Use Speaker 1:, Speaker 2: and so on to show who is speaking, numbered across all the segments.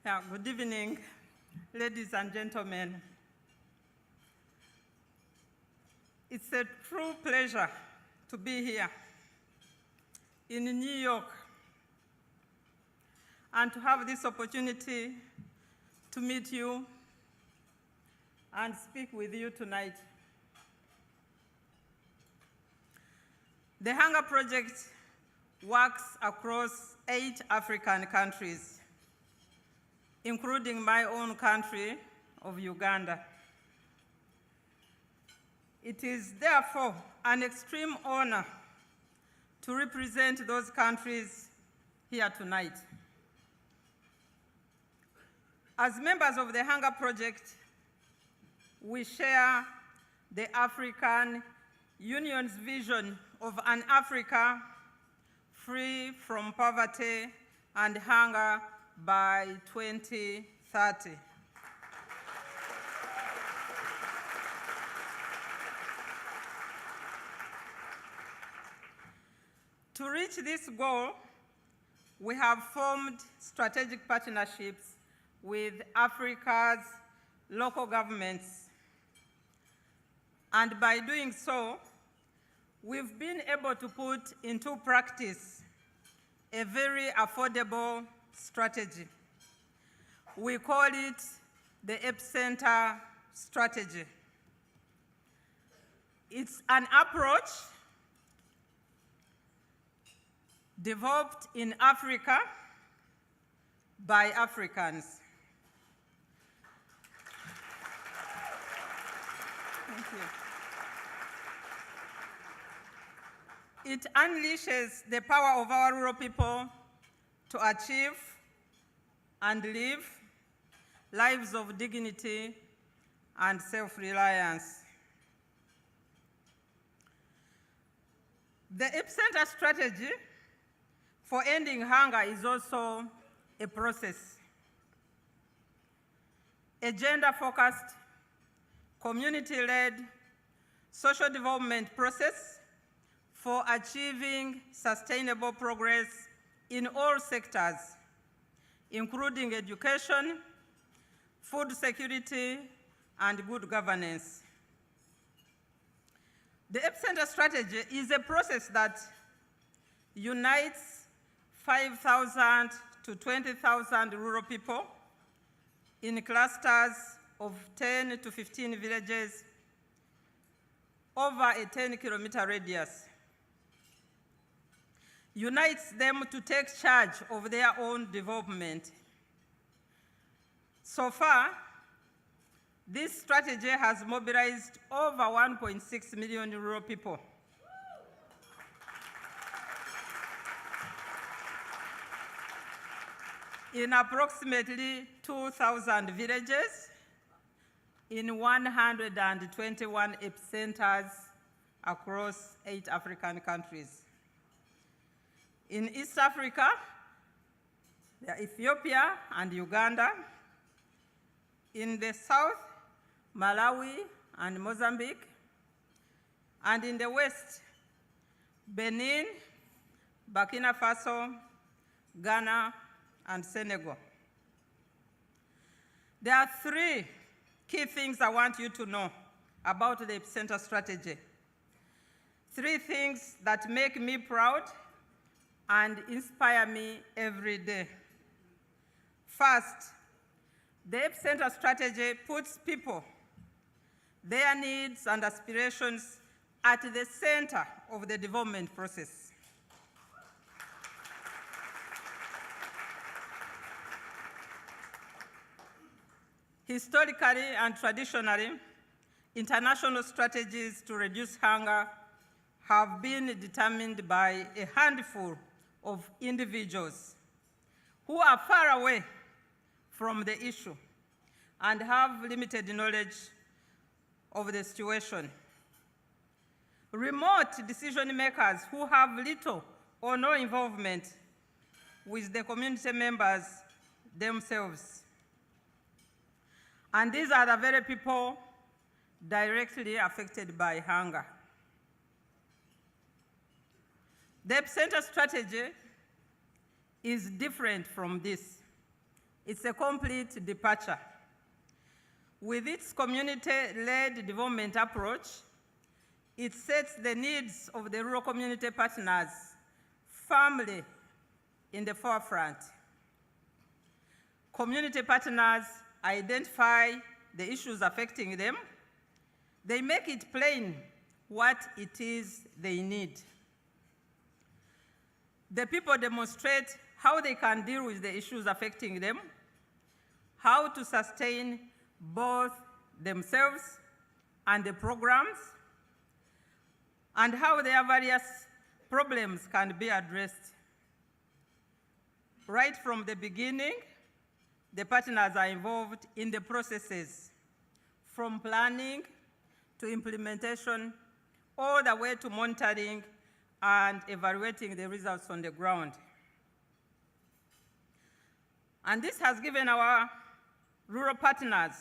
Speaker 1: Yeah, good evening, ladies and gentlemen. It's a true pleasure to be here in New York and to have this opportunity to meet you and speak with you tonight. The Hunger Project works across 8 African countries, including my own country of Uganda. It is therefore an extreme honor to represent those countries here tonight. As members of the Hunger Project, we share the African Union's vision of an Africa free from poverty and hunger by 2030. To reach this goal, we have formed strategic partnerships with Africa's local governments. And by doing so, we've been able to put into practice a very affordable strategy. We call it the epicenter strategy. It's an approach developed in Africa by Africans. Thank you. It unleashes the power of our rural people to achieve and live lives of dignity and self-reliance. The epicenter strategy for ending hunger is also a process, a gender-focused, community-led social development process for achieving sustainable progress in all sectors, including education, food security, and good governance. The epicenter strategy is a process that unites 5,000 to 20,000 rural people in clusters of 10 to 15 villages over a 10-kilometer radius. Unites them to take charge of their own development. So far, this strategy has mobilized over 1.6 million rural people. In approximately 2,000 villages, in 121 epicenters across 8 African countries. In East Africa, there are Ethiopia and Uganda. In the south, Malawi and Mozambique. And in the west, Benin, Burkina Faso, Ghana, and Senegal. There are 3 key things I want you to know about the epicenter strategy. 3 things that make me proud and inspire me every day. First, the epicenter strategy puts people, their needs and aspirations at the center of the development process. Historically and traditionally, international strategies to reduce hunger have been determined by a handful of individuals who are far away from the issue and have limited knowledge of the situation. Remote decision makers who have little or no involvement with the community members themselves. And these are the very people directly affected by hunger. The epicenter strategy is different from this. It's a complete departure. With its community-led development approach, it sets the needs of the rural community partners firmly in the forefront. Community partners identify the issues affecting them. They make it plain what it is they need. The people demonstrate how they can deal with the issues affecting them, how to sustain both themselves and the programs, and how their various problems can be addressed. Right from the beginning, the partners are involved in the processes, from planning to implementation, all the way to monitoring and evaluating the results on the ground. And this has given our rural partners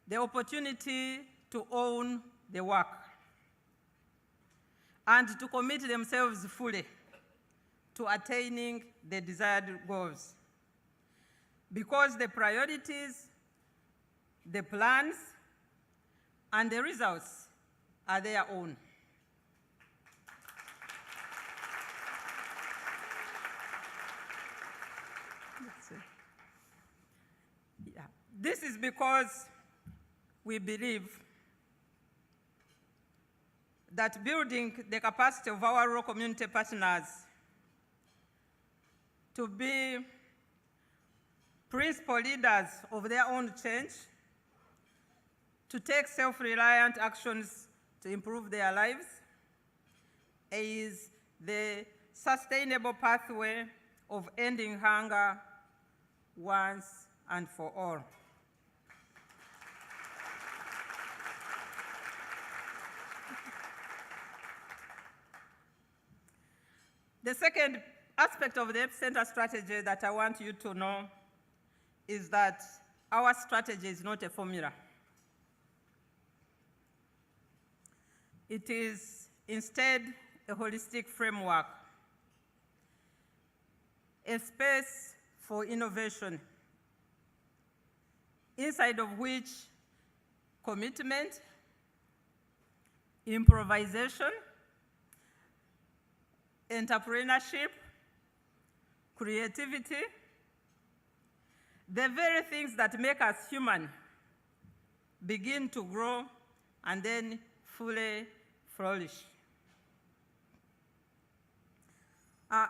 Speaker 1: the opportunity to own the work and to commit themselves fully to attaining the desired goals. Because the priorities, the plans, and the results are their own. This is because we believe that building the capacity of our rural community partners to be principal leaders of their own change, to take self-reliant actions to improve their lives, is the sustainable pathway of ending hunger once and for all. The second aspect of the epicenter strategy that I want you to know is that our strategy is not a formula. It is instead a holistic framework, a space for innovation, inside of which commitment, improvisation, entrepreneurship, creativity, the very things that make us human, begin to grow and then fully flourish.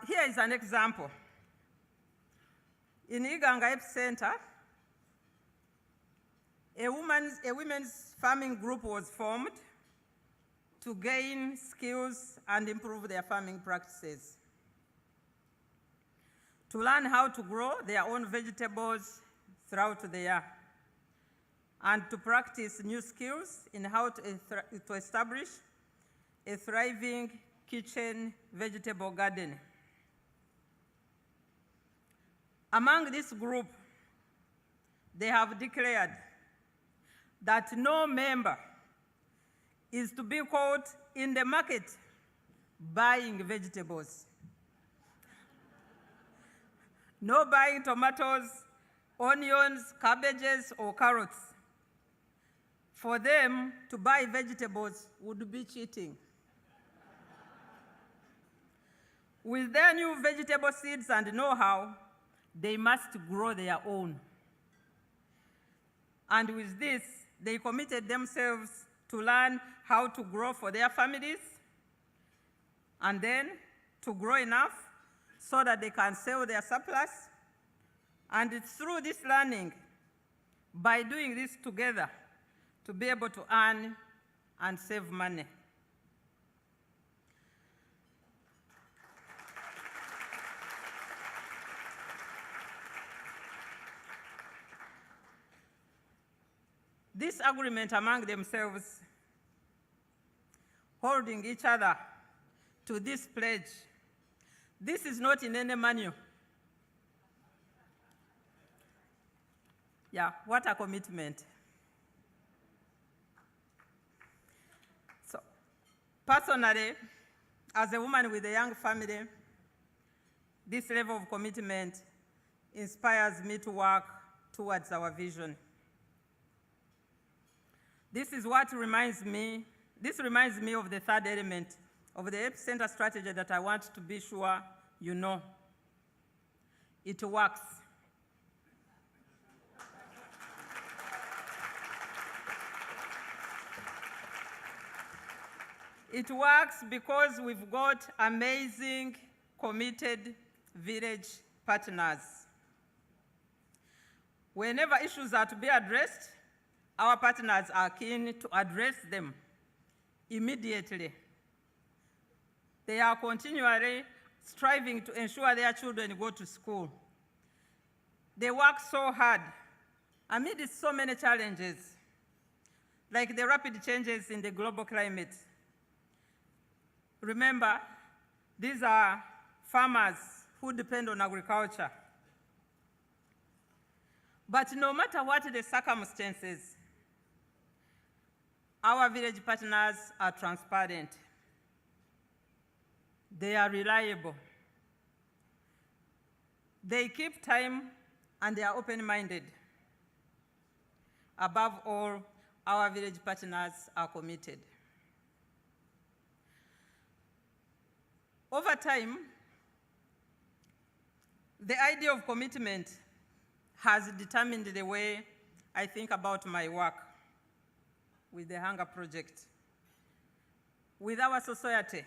Speaker 1: Here is an example. In Uganda Epicenter, a women's farming group was formed to gain skills and improve their farming practices, to learn how to grow their own vegetables throughout the year, and to practice new skills in how to establish a thriving kitchen vegetable garden. Among this group, they have declared that no member is to be caught in the market buying vegetables. No buying tomatoes, onions, cabbages, or carrots. For them, to buy vegetables would be cheating. With their new vegetable seeds and know-how, they must grow their own. And with this, they committed themselves to learn how to grow for their families, and then to grow enough so that they can sell their surplus. And it's through this learning, by doing this together, to be able to earn and save money. This agreement among themselves, holding each other to this pledge, this is not in any manual. Yeah, what a commitment. So, personally, as a woman with a young family, this level of commitment inspires me to work towards our vision. This reminds me of the third element of the epicenter strategy that I want to be sure you know. It works. It works because we've got amazing, committed village partners. Whenever issues are to be addressed, our partners are keen to address them immediately. They are continually striving to ensure their children go to school. They work so hard amid so many challenges, like the rapid changes in the global climate. Remember, these are farmers who depend on agriculture. But no matter what the circumstances, our village partners are transparent. They are reliable. They keep time and they are open-minded. Above all, our village partners are committed. Over time, the idea of commitment has determined the way I think about my work with the Hunger Project, with our society,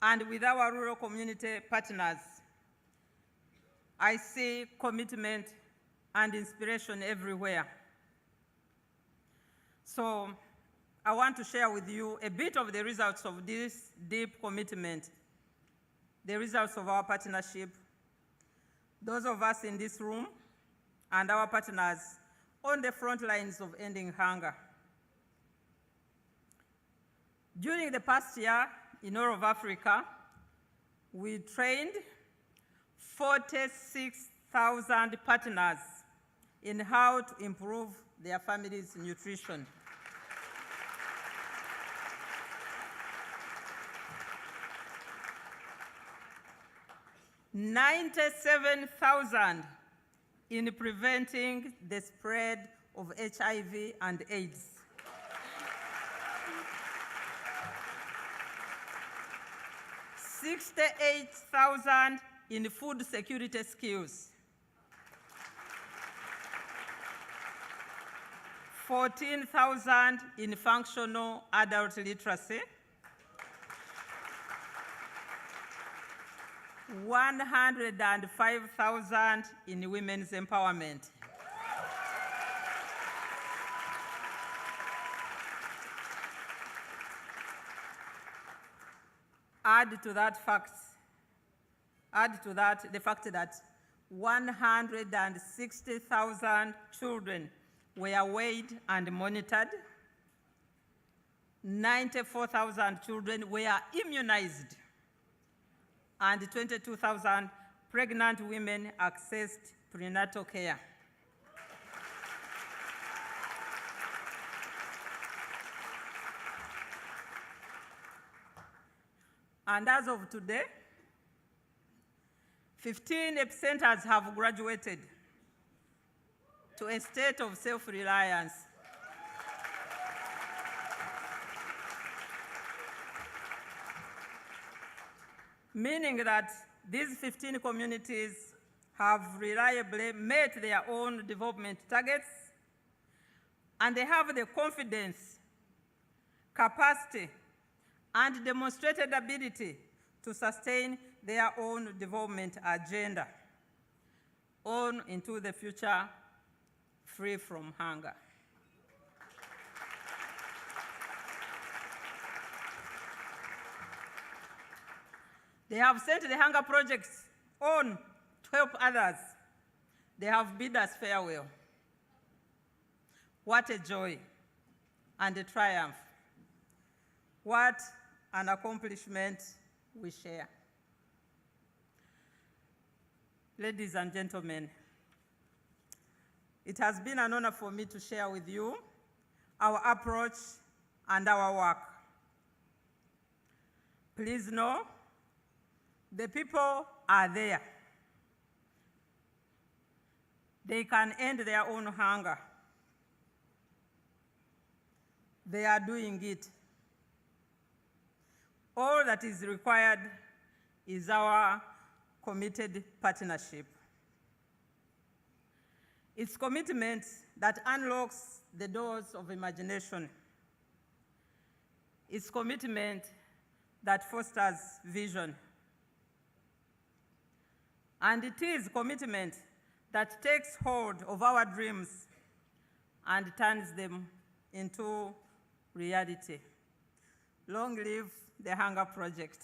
Speaker 1: and with our rural community partners. I see commitment and inspiration everywhere. So I want to share with you a bit of the results of this deep commitment, the results of our partnership, those of us in this room, and our partners on the front lines of ending hunger. During the past year in all of Africa, we trained 46,000 partners in how to improve their families' nutrition. $97,000 in preventing the spread of HIV and AIDS. $68,000 in food security skills. 14,000 in functional adult literacy. 105,000 in women's empowerment. Add to that the fact that 160,000 children were weighed and monitored. 94,000 children were immunized, and 22,000 pregnant women accessed prenatal care. And as of today, 15 epicenters have graduated to a state of self-reliance. Meaning that these 15 communities have reliably met their own development targets, and they have the confidence, capacity, and demonstrated ability to sustain their own development agenda on into the future free from hunger. They have sent the hunger projects on to help others. They have bid us farewell. What a joy and a triumph. What an accomplishment we share. Ladies and gentlemen, it has been an honor for me to share with you our approach and our work. Please know, the people are there. they can end their own hunger. They are doing it. All that is required is our committed partnership. It's commitment that unlocks the doors of imagination. It's commitment that fosters vision. And it is commitment that takes hold of our dreams and turns them into reality. Long live the Hunger Project.